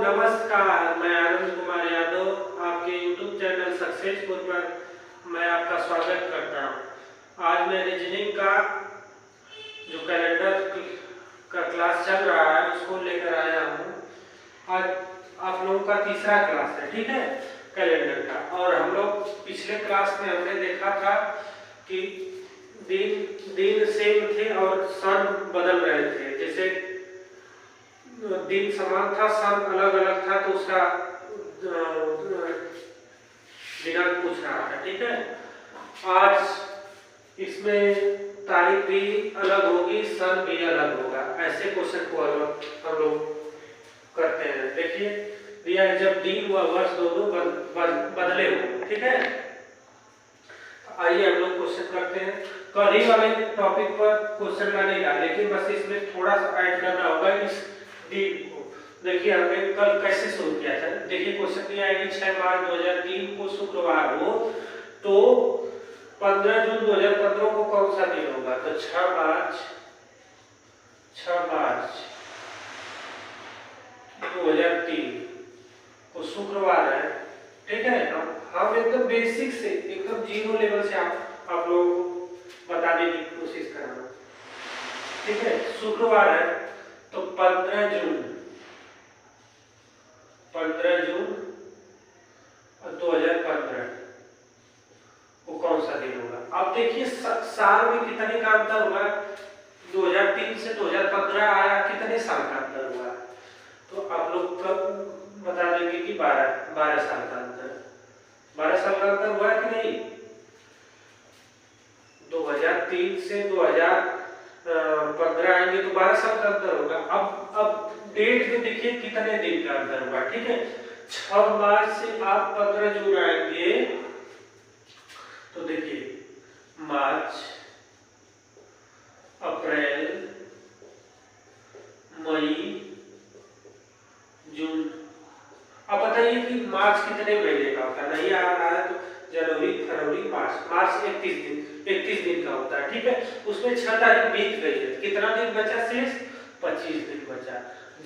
नमस्कार, मैं आनंद कुमार यादव आपके YouTube चैनल सक्सेसफुल पर मैं आपका स्वागत करता हूं। आज मैं रीजनिंग का जो कैलेंडर का क्लास चल रहा है उसको लेकर आया हूं। आज आप लोगों का तीसरा क्लास है, ठीक है, कैलेंडर का। और हम लोग पिछले क्लास में हमने देखा था कि दिन सेम थे और सन बदल रहे थे। जैसे दिन समान था, सन अलग अलग था, तो उसका दिनांक पूछ रहा था, ठीक है। आज इसमें तारीख भी अलग होगी, सन भी अलग होगा। ऐसे क्वेश्चन को हम लोग करते हैं। देखिए दिया है, जब दिन व वर्ष दोनों बदले हो, ठीक है। आइए हम लोग क्वेश्चन करते हैं। कल ही वाले टॉपिक पर क्वेश्चन मैंने डाला, लेकिन बस इसमें थोड़ा सा ऐड करना होगा इस दिन को। देखिए हमने कल कैसे शुरू किया था। देखिए क्वेश्चन दिया है 6 मार्च 2003 को शुक्रवार हो तो 15 जून 2015 को कौन सा दिन होगा। तो 6 मार्च 2003 को शुक्रवार है, ठीक है। हम एकदम बेसिक से, एकदम जीरो लेवल से आप लोगों को बताने की कोशिश कर रहा हूं, ठीक है। शुक्रवार है तो 15 जून 2015 वो कौन सा दिन होगा। अब देखिए साल में कितने का अंतर हुआ। 2003 से 2015 आया, कितने साल का अंतर हुआ। तो आप लोग कब बता देंगे कि 12 साल का अंतर, 12 साल का अंतर हुआ कि नहीं। 2003 से 2015 आएंगे तो 12 साल का अंतर होगा। अब डेट में देखिए कितने दिन का अंतर हुआ, ठीक है। 6 मार्च से आप 15 जून आएंगे तो देखिए मार्च, अप्रैल, मई, जून। अब बताइए कि मार्च कितने महीने का होता है। नहीं आ रहा है तो जनवरी, फरवरी, मार्च 31 दिन का होता है, ठीक है। उसमें 6 तारीख बीत गई है, कितना दिन बचा शेष, 25 दिन बचा।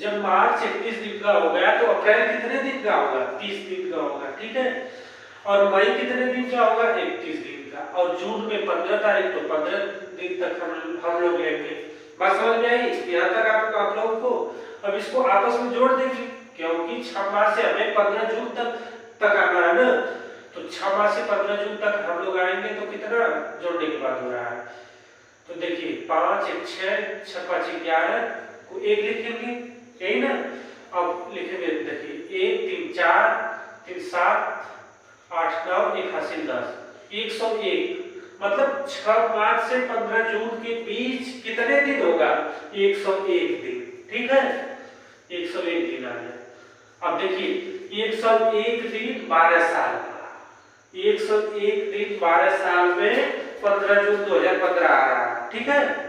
जब मार्च 31 दिन का हो गया तो अप्रैल कितने दिन का होगा, 30 दिन का होगा, ठीक है। और मई कितने दिन का होगा, 31 दिन का। और जून में 15 तारीख, तो 15 दिन तक हम लोग लेंगे। बात समझ में आई यहाँ तक आप लोगों को। अब इसको आपस में जोड़ देंगे, क्योंकि 6 मार्च से हमें 15 जून तक आना है ना। तो 6 मार्च से 15 जून तक हम लोग आएंगे तो कितना जोड़ने के बाद हो रहा है। तो देखिए 5 1 6 6 5 11 को 1 लिखेंगे, यही ना। अब लिखेंगे देखिए 1 3 4 3 7 8 9 1 हासिल 10 101। मतलब 6 मार्च से 15 जून के बीच कितने दिन होगा, 101 दिन, ठीक है। 101 दिन आ गया। अब देखिए 101 दिन 12 साल, 101 दिन 12 साल में 15 जून 2015 आ रहा है, ठीक है।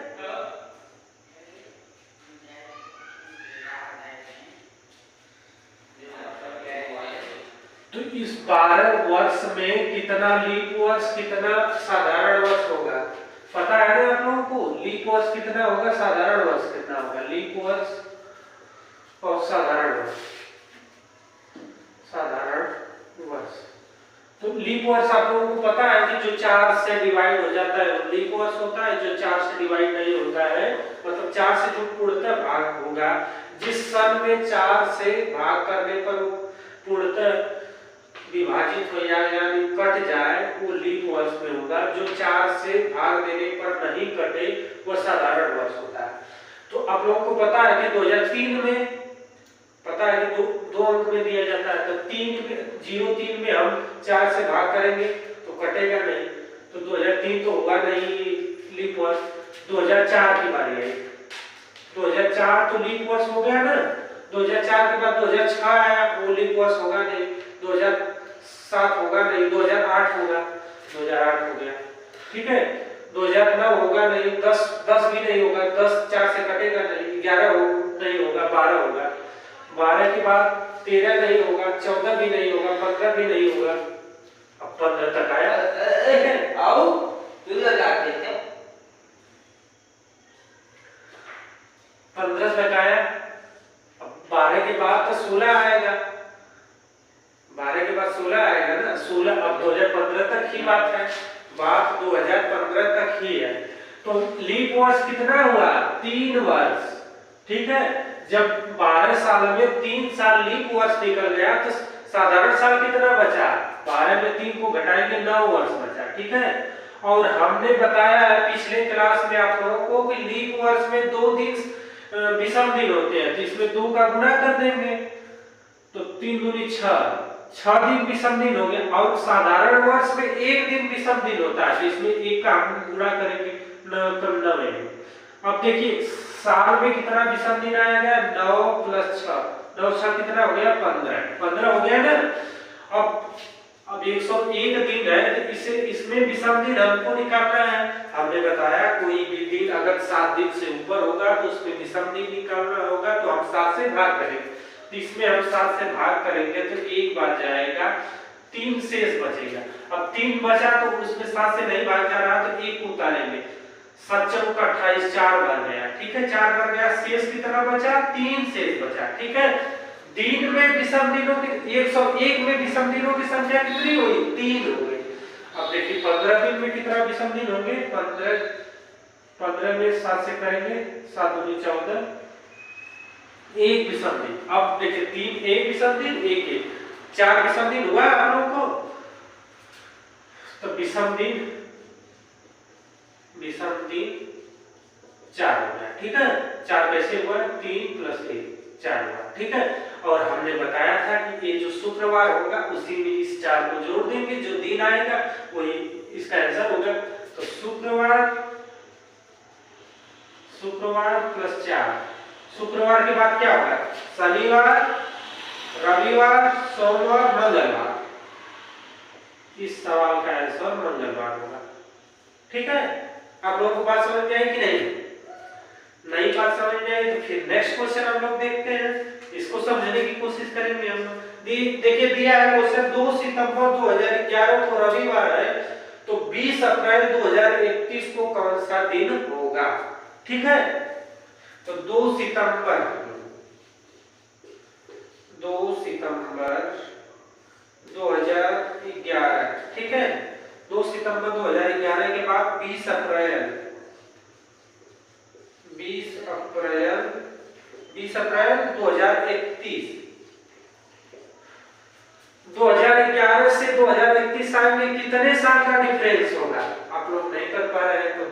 तो इस 12 वर्ष में कितना लीप वर्ष, कितना साधारण वर्ष होगा, पता है ना आप लोगों को। लीप वर्ष कितना होगा, साधारण वर्ष कितना होगा। लीप वर्ष और साधारण वर्ष, तो लीप वर्ष आप लोगों को पता है कि जो 4 से डिवाइड हो जाता है वो लीप वर्ष होता है। जो 4 से डिवाइड नहीं होता है, मतलब 4 से जो पूर्णतः भाग होगा, जिस सन में 4 से भाग करने पर पूर्णतः विभाजित हो जाए यानी कट जाए, वो लीप वर्ष में होगा। जो 4 से भाग देने पर नहीं कटे वो साधारण वर्ष होता है। तो आप लोगों को पता है कि 2003 में पता है कि दो अंक में दिया जाता है। तो 03 में हम 4 से भाग करेंगे तो कटेगा नहीं, तो 2003 तो होगा नहीं लीप वर्ष। 2004 की बारी है, 2004 तो लीप वर्ष हो गया ना। 2004 के बाद 2006 आया, वो लीप वर्ष होगा नहीं। 2007 होगा नहीं, 2008 होगा, 2008 हो गया, ठीक है। 2009 होगा नहीं, 10 भी नहीं होगा, 10 4 से कटेगा नहीं। 11 नहीं होगा, 12 होगा। 12 के बाद 13 नहीं होगा, 14 भी नहीं होगा, 15 भी नहीं होगा। अब 15 तक आया, ठीक है। आओ तू लगाते थे 15 तक आया। अब 12 के बाद तो 16 आएगा, 12 के बाद 16 आएगा ना, 16 अब 2015 तक ही बात है, बात 2015 तक ही है। तो लीप वर्ष कितना हुआ? 3 वर्ष, ठीक है। जब 12 साल में 3 साल लीप वर्ष निकल गया तो साधारण साल कितना बचा? 12 में 3 को घटाएंगे 9 वर्ष बचा, ठीक है। और हमने बताया है पिछले क्लास में आप लोगों को कि लीप वर्ष में 2 दिन विषम दिन होते हैं, तो इसमें 2 का गुणा कर देंगे तो 3 दूनी 6 दिन विषम दिन हो गया। और साधारण वर्ष में 1 दिन विषम दिन होता है, तो इसमें 1 का हम गुणा करेंगे 9 में। अब देखिए साल में कितना विषम दिन आएगा? 9 + 6, 9 6 कितना हो गया? 15 हो गया ना। अब 101 दिन है, तो इसे इसमें विषम दिन हमको निकालना है। हमने बताया कोई भी दिन अगर 7 दिन से ऊपर होगा तो उसमें विषम दिन निकालना होगा, तो हम 7 से भाग करेंगे। तो इसमें हम 7 से भाग करेंगे तो 1 बच जाएगा, 3 शेष बचेगा। अब 3 बचा तो उसमें 7 से नहीं भाग जा रहा, तो 1 उतारेंगे, 7 चौका 28, 4 बन गया, ठीक है। 4 बन गया, शेष कितना बचा? 3 शेष बचा, ठीक है। दिन में विषम दिनों की 101 में विषम दिनों की संख्या कितनी हुई? 3 हो गई। अब देखिए 15 दिन में कितना विषम दिन होंगे? 15 में 7 से करेंगे, 7 दूनी 14, 1 विषम दिन। अब देखिए 3 1 विषम दिन, 1 4 विषम दिन हुआ आप लोगों को। तो विषम दिन 4 हो गया, ठीक है। 4 कैसे हुआ? 3 + 1 4 हुआ, ठीक है। और हमने बताया था कि ये जो शुक्रवार होगा उसी में इस 4 को जोड़ देंगे, जो दिन आएगा वही इसका आंसर होगा। तो शुक्रवार + 4, शुक्रवार के बाद क्या होगा? शनिवार, रविवार, सोमवार, मंगलवार। इस सवाल का आंसर मंगलवार होगा, ठीक है। आप लोगों को बात समझ में आई कि नहीं? नई बात समझ में आई तो फिर नेक्स्ट क्वेश्चन हम लोग देखते हैं, इसको समझने की कोशिश करेंगे हम लोग। देखिए दिया है क्वेश्चन 2 सितंबर 2011 को रविवार है, तो 20 अप्रैल 2031 को कौन सा दिन होगा? ठीक है, तो 2 सितंबर 2011, ठीक है। 2 सितंबर 2011 के बाद 20 अप्रैल 2031, 2011 से 2031 साल में कितने साल का डिफरेंस होगा? आप लोग नहीं कर पा रहे हैं तो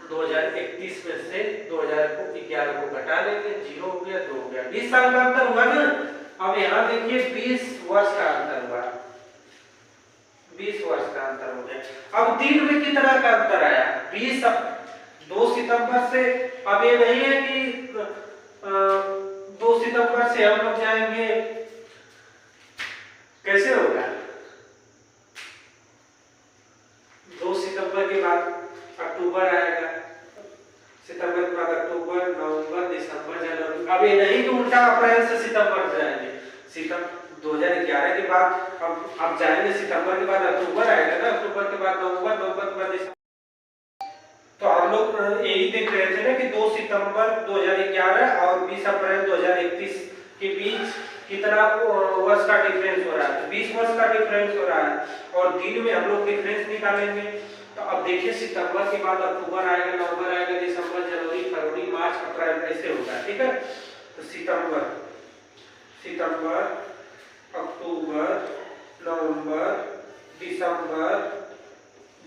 2031 में से 2011 को घटा लेंगे, 0 हो गया, 2 हो गया, 20 साल का अंतर हुआ ना। अब यहाँ देखिए 20 वर्ष का अंतर हुआ, 20 वर्ष का अंतर हो गया। अब दिन में कितना का अंतर आया? 2 सितंबर से, अब ये नहीं है कि 2 सितंबर से हम लोग जाएंगे, कैसे होगा? 2 सितंबर के बाद अक्टूबर आएगा, सितंबर के बाद अक्टूबर, नवंबर, दिसंबर, जनवरी। अब ये नहीं कि उल्टा अप्रैल से सितंबर जाएंगे। 2011 के बाद अब जाएंगे, सितंबर के बाद अक्टूबर आएगा ना, अक्टूबर के बाद नवंबर, नवंबर के बाद दिसंबर। तो हम लोग यही देख रहे थे ना कि 2 सितंबर 2011 और 20 अप्रैल 2031 के बीच कितना वर्ष का डिफरेंस हो रहा है? तो 20 वर्ष का डिफरेंस हो रहा है, और दिन में हम लोग डिफरेंस निकालेंगे। तो अब देखिए सितंबर के बाद अक्टूबर आएगा, नवंबर आएगा, दिसंबर, जनवरी, फरवरी, मार्च, अप्रैल, ऐसे होगा, ठीक है। तो सितंबर, अक्टूबर, नवंबर, दिसंबर,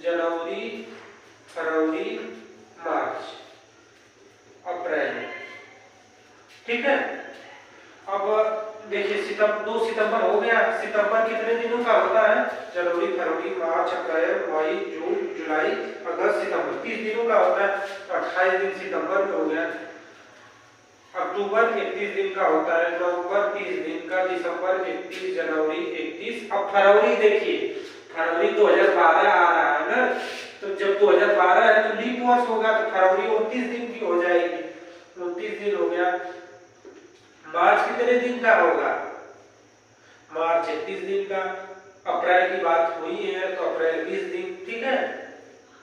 जनवरी, फरवरी, मार्च, अप्रैल, ठीक है। अब देखिए 2 सितंबर हो गया। सितंबर कितने दिनों का होता है? जनवरी, फरवरी, मार्च, अप्रैल, मई, जून, जुलाई, अगस्त, सितंबर, 30 दिनों का होता है। तो 28 दिन सितंबर में हो गया। अक्टूबर 31 दिन का होता है, नवंबर 30 दिन का, दिसंबर 31, जनवरी 31। अब फरवरी देखिए, फरवरी 2012 आ रहा है ना, तो जब 2012 है तो लीप वर्ष होगा, तो फरवरी 29 दिन की हो जाएगी, 29 दिन हो गया। मार्च कितने दिन का होगा? मार्च 31 दिन का। अप्रैल की बात हुई है तो अप्रैल 20 दिन, ठीक है,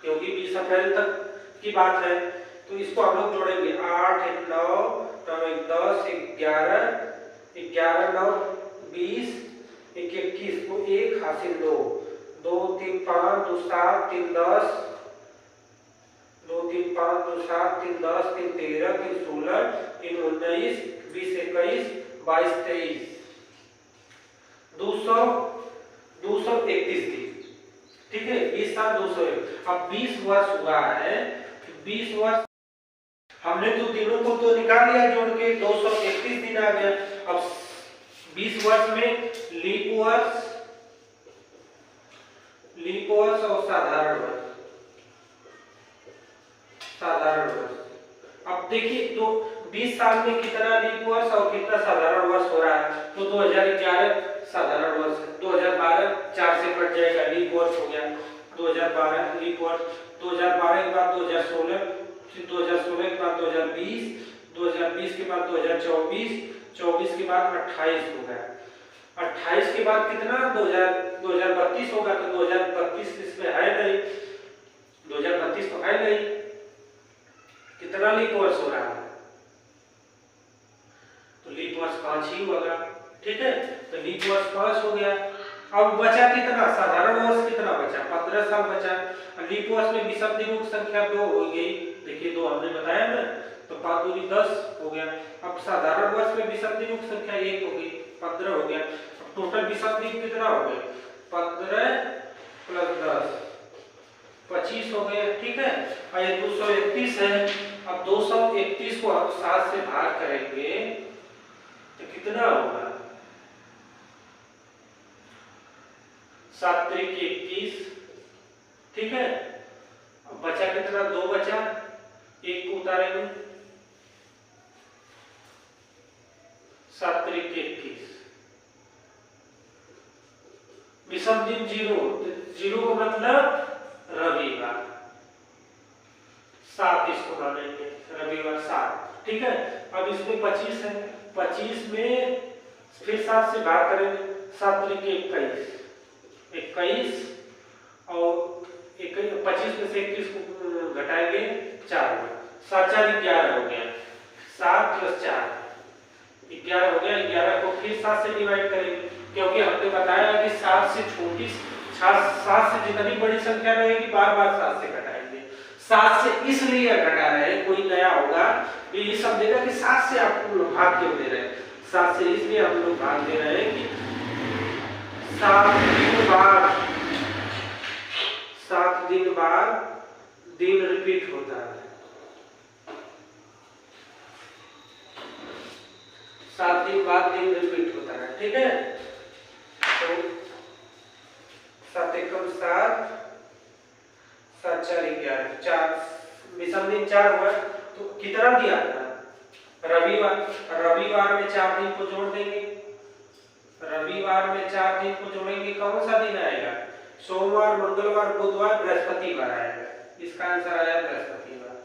क्योंकि 20 अप्रैल तक की बात है। तो इसको हम लोग जोड़ेंगे 8 1 9 9 1 10 11 11 9 20 1 21 को 1 हासिल 2 2 3 5 2 7 3 10 2 3 5 2 7 3 10 3 13 3 16 3 19 20 21 22 23 200 231 दिन, ठीक है। 20 साल 201। अब 20 वर्ष हुआ है, 20 वर्ष हमने तो दिनों को तो निकाल लिया जोड़ के, 231 दिन आ गया। अब 20 वर्ष में लीप वर्ष और साधारण वर्ष। अब देखिए तो 20 साल में कितना लीप वर्ष और कितना साधारण वर्ष हो रहा है। तो 2011 साधारण वर्ष, 2012 4 से कट जाएगा, लीप वर्ष हो गया। 2012 लीप वर्ष, 2012 के बाद 2016, फिर 2016 के बाद 2020, 2020 के बाद 2024, 24 के बाद 28 हो गया। 28 के बाद कितना 2032 होगा। तो 2032 इसमें है नहीं, 2032 तो है नहीं। कितना लीप वर्ष हो रहा है, तो लीप वर्ष 5 ही होगा, ठीक है। तो लीप वर्ष 5 हो गया। अब बचा कितना, साधारण वर्ष कितना बचा, 15 साल बचा। लीप वर्ष में विषम दिनों की संख्या 2 हो गई, देखिए 2 हमने बताया ना, तो 5 दूनी 10 हो गया। अब साधारण वर्ष में विषम दिनों की संख्या 1 हो गई, 15 हो गया। अब टोटल विषम दिन कितना हो गए, 15 प्लस 10 25 हो गए, ठीक है। और ये 231 है। अब 231 को आप 7 से भाग करेंगे तो कितना होगा, 7 त्रिक 21, ठीक है। अब बचा कितना, 2 बचा, 1 को उतारेंगे, 7 त्रिक 21। विषम दिन 0 का मतलब रविवार, 7 इसको मानेंगे, रविवार 7, ठीक है। अब इसमें 25 है, 25 में फिर 7 से भाग करेंगे, 7 त्रिक 21 और 25 में से 21 को घटाएंगे 4 में, 7 4 11 हो गया, 7 प्लस 4 11 हो गया। 11 को फिर 7 से डिवाइड करेंगे, क्योंकि हमने बताया कि 7 से छोटी, 7 से जितनी बड़ी संख्या रहेगी बार बार 7 से घटाएंगे। 7 से इसलिए घटा रहे हैं, कोई नया होगा तो ये समझेगा कि 7 से आप लोग भाग क्यों दे रहे हैं। 7 से इसलिए हम लोग भाग दे रहे हैं कि 7 दिन बाद दिन रिपीट होता है, 7 दिन बाद दिन रिपीट होता है, ठीक है। तो 7 एकम 7, 7 4 11, 4 विषम दिन 4 हुआ। तो कितना दिया था, रविवार में 4 दिन को जोड़ देंगे, रविवार में 4 दिन को जोड़ेंगे, कौन सा दिन आएगा, सोमवार मंगलवार बुधवार बृहस्पतिवार आएगा। इसका आंसर आया बृहस्पतिवार।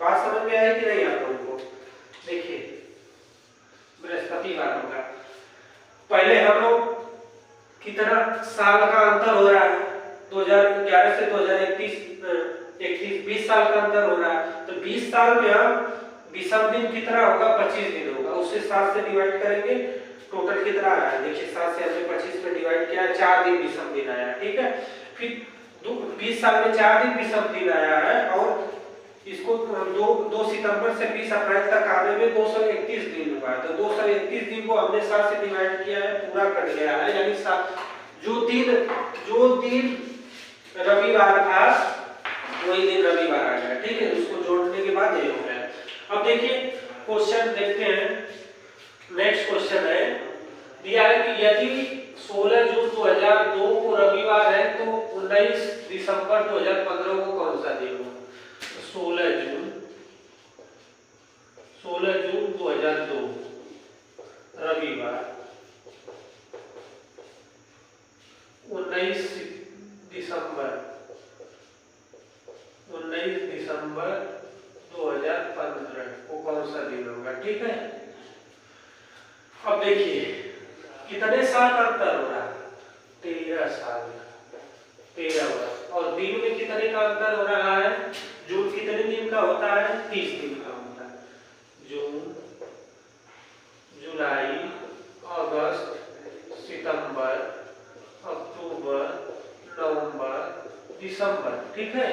बात समझ में आई कि नहीं आप लोगों को। देखिए बृहस्पतिवार होगा। पहले हम लोग कितना साल का अंतर हो रहा है, 2011 से 2031 20 साल का अंतर हो रहा है। तो 20 साल में हम विषम दिन कितना होगा, 25 दिन होगा, उससे 7 से डिवाइड करेंगे, टोटल कितना आया, देखिए 7 से हमने 25 में डिवाइड किया, 4 दिन विषम दिन आया, ठीक है। फिर 20 साल में 4 दिन विषम दिन आया है, और इसको 2 सितंबर से 20 अप्रैल तक आने में 231 दिन हुआ है। तो 231 दिन को हमने 7 से डिवाइड किया है, पूरा कट गया है, यानी जो दिन रविवार था वही दिन रविवार आ गया, ठीक है। उसको जोड़ने के बाद ये हो गया। अब देखिए क्वेश्चन देखते हैं। नेक्स्ट क्वेश्चन है, दिया है कि यदि 16 जून 2002 को रविवार है तो 19 दिसंबर 2015 को कौन सा दिन हो। 16 जून 2002 रविवार, 19 दिसंबर 2015 को कौन सा दिन होगा, ठीक है। अब देखिए कितने साल का अंतर हो रहा है, 13 साल, 13 वर्ष। और दिन में कितने का अंतर हो रहा है? जून कितने दिन का होता है? 30 दिन का होता है। जून, जुलाई, अगस्त, सितंबर, अक्टूबर, नवंबर, दिसंबर। ठीक है,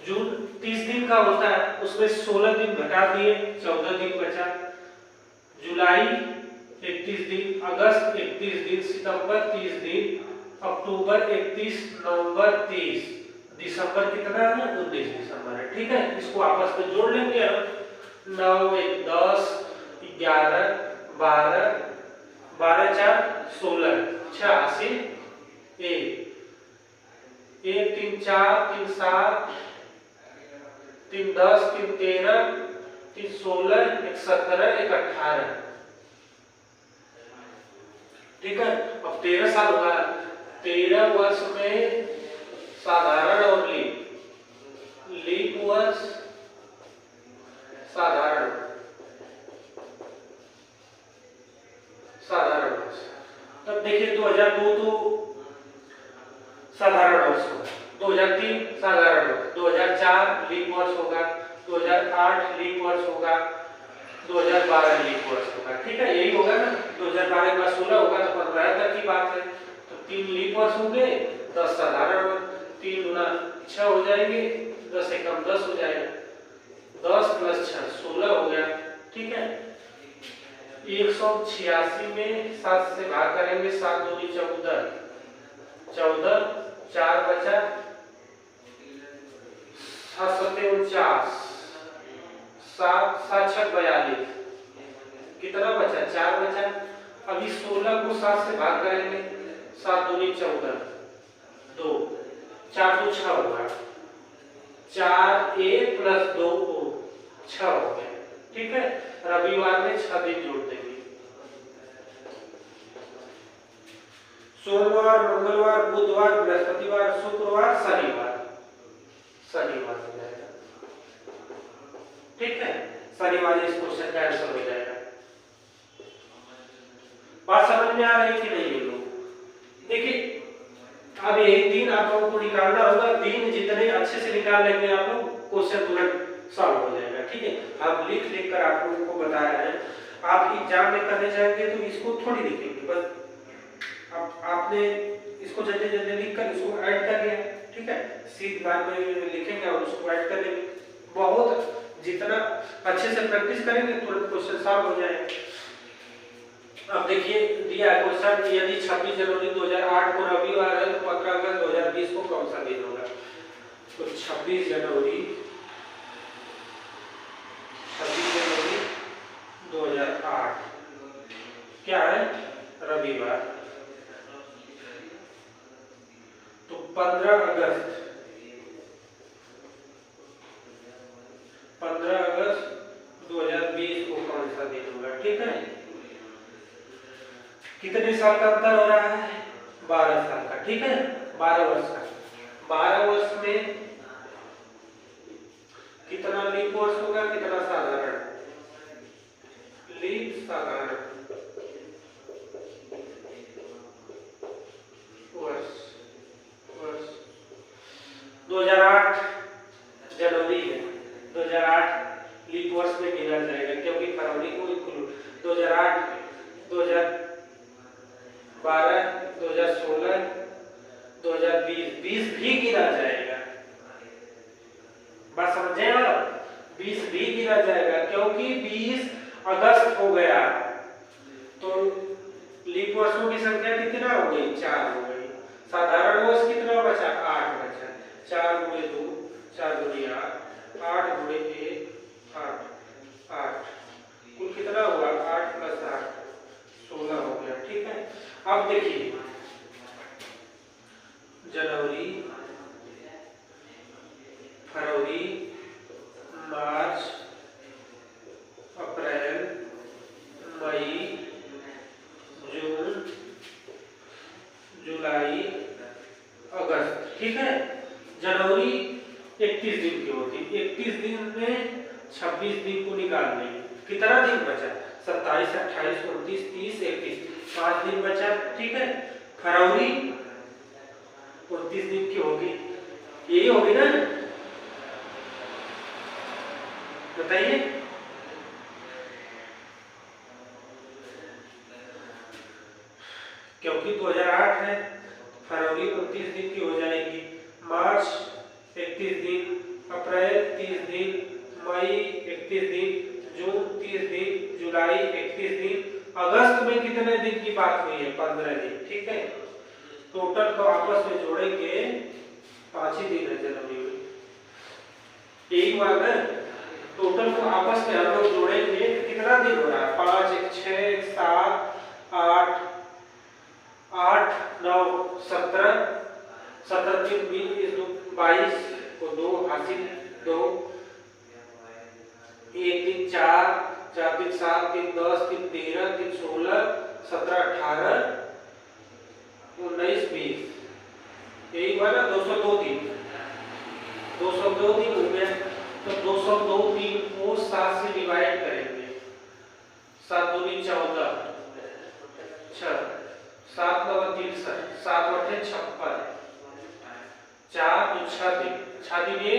जून 30 दिन का होता है, उसमें 16 दिन घटा दिए, 14 दिन बचा। जुलाई 31 दिन, अगस्त 31 दिन, सितंबर 30 दिन, अक्टूबर 31, नवंबर 30, दिसंबर कितना है? 19 दिसंबर है। ठीक है, इसको आपस में जोड़ लेंगे हम। 9, 10, 11, 12, 12, 4, 16, 86, 1, 3, 4, 3, 7, 3, 10, 3, 13, 3, 16, 1, 17, 1, 18। ठीक है, अब 13 साल होगा। 13 वर्ष में साधारण और लीप वर्ष, साधारण वर्ष। तब देखिए 2002 तो साधारण वर्ष होगा, 2003 साधारण वर्ष, 2004 लीप वर्ष होगा, 2008 लीप वर्ष होगा, 2012 लीप वर्ष होगा। ठीक है, यही होगा ना। 2012 के बाद 16 होगा तो 15 तक की बात है। तो 3 लीप वर्ष होंगे, 10 साधारण वर्ष, 3 गुना 6 हो जाएंगे, 10 से कम 10 हो जाएगा, 10 + 6 16 हो गया। ठीक है, 186 में 7 से भाग करेंगे, 7 दूनी 14, 14, 4 बचा, 7 सत्ते 49, 7 7 6 42, कितना बचा? 4 बचा। अभी 16 को 7 से भाग करेंगे, 7 दूनी 14, 2, 4 2 6 होगा, 4 1 + 2 6 हो गया। ठीक है, रविवार में 6 दिन जोड़ देंगे। सोमवार, मंगलवार, बुधवार, बृहस्पतिवार, शुक्रवार, शनिवार हो जाएगा। ठीक है, शनिवार इस क्वेश्चन का आंसर हो जाएगा। बात समझ में आ रही है कि नहीं लोग? देखिए, अब एक दिन आप लोगों को निकालना होगा। दिन जितने अच्छे से निकाल लेंगे आप लोग, क्वेश्चन तुरंत सॉल्व हो जाएगा। ठीक है, आप लिख कर आप लोगों को बता रहे हैं। आप एग्जाम में करने जाएंगे तो इसको थोड़ी लिखेंगे, बस आपने इसको जल्दी जल्दी लिख कर इसको ऐड कर लिया। ठीक है, सीध बाद में लिखेंगे और उसको ऐड कर लेंगे। बहुत जितना अच्छे से प्रैक्टिस करेंगे तुरंत क्वेश्चन सॉल्व हो जाएगा। अब देखिए दिया है क्वेश्चन, यदि 26 जनवरी 2008 को रविवार है तो 15 अगस्त 2020 को कौन सा दिन होगा? तो 26 जनवरी 2008 क्या है? रविवार। तो 15 अगस्त 2020 को कौन सा दिन होगा? ठीक है, कितने साल का अंतर हो रहा है? 12 साल का। ठीक है, 12 वर्ष का। 12 वर्ष में कितना लीप वर्ष होगा, कितना साधारण? लीप साधारण वर्ष। 2008 जनवरी है, 2008 लीप वर्ष में गिना जाएगा क्योंकि फरवरी को इंक्लूड 2008, 2012, 2016, 2020 भी गिना जाएगा। बात समझे आप? 20 भी गिना जाएगा क्योंकि 20 अगस्त हो गया तो लीप वर्षों की संख्या कितना हो गई? 4 हो गई। साधारण वर्ष कितना बचा? 8 बचा। 4 × 2 4 × 8, 8 × 1 8, कुल कितना हुआ? 8 + 8 16 हो गया। ठीक है, अब देखिए जनवरी, फरवरी, मार्च, अप्रैल, मई, जून, जुलाई, अगस्त। ठीक है, जनवरी 31 दिन की होती है। 31 दिन में 26 दिन को निकाल देंगे, कितना दिन बचा? 27, 28, 29, 30, 31, 5 दिन बचा। ठीक है, फरवरी 29 दिन की होगी, यही होगी ना, बताइए। क्योंकि 2008 है, फरवरी 29 दिन की हो जाएगी, मार्च 31 दिन, अप्रैल 30 दिन, मई 31 दिन, जून 30 दिन, जुलाई 31 दिन, अगस्त में कितने दिन की बात हुई है? 15 दिन, ठीक है। टोटल को आपस में जोड़ेंगे 5 ही दिन है जनवरी में, यही बात है। टोटल को आपस में हम लोग जोड़ेंगे कितना दिन हो रहा है? 5 1 6 1 7 8 8 9 17 17 3 20 22 को 2 हासिल 2 1 3 4 4 3 7 3 10 3 13 3 16 17 18 19 20, यही हुआ ना 202 दिन, 202 दिन हो गया। तो 202 दिन को 7 से डिवाइड करेंगे, 7 दूनी 14, 6 7 9 63, 7 8 56, 4 तो 6 दिन, 6 दिन ये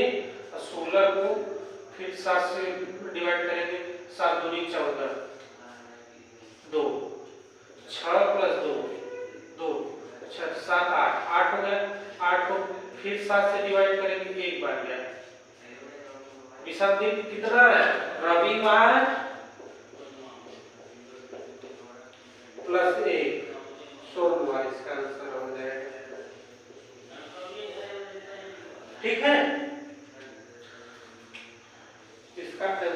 16 को फिर 7 से डिवाइड करेंगे, 7 दूनी 14, 2 6 प्लस 2 2 अच्छा 7 8 8 हो गया, 8 को फिर 7 से डिवाइड करेंगे, एक बार गया। विषम दिन कितना है? रविवार प्लस 1 सोमवार, इसका आंसर हो जाएगा, ठीक है। इसका आंसर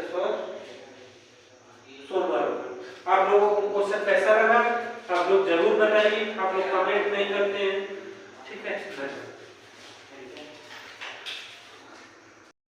सोमवार। आप लोगों को क्वेश्चन कैसा लगा? आप लोग जरूर बताइए, आप लोग कमेंट नहीं करते हैं, ठीक है।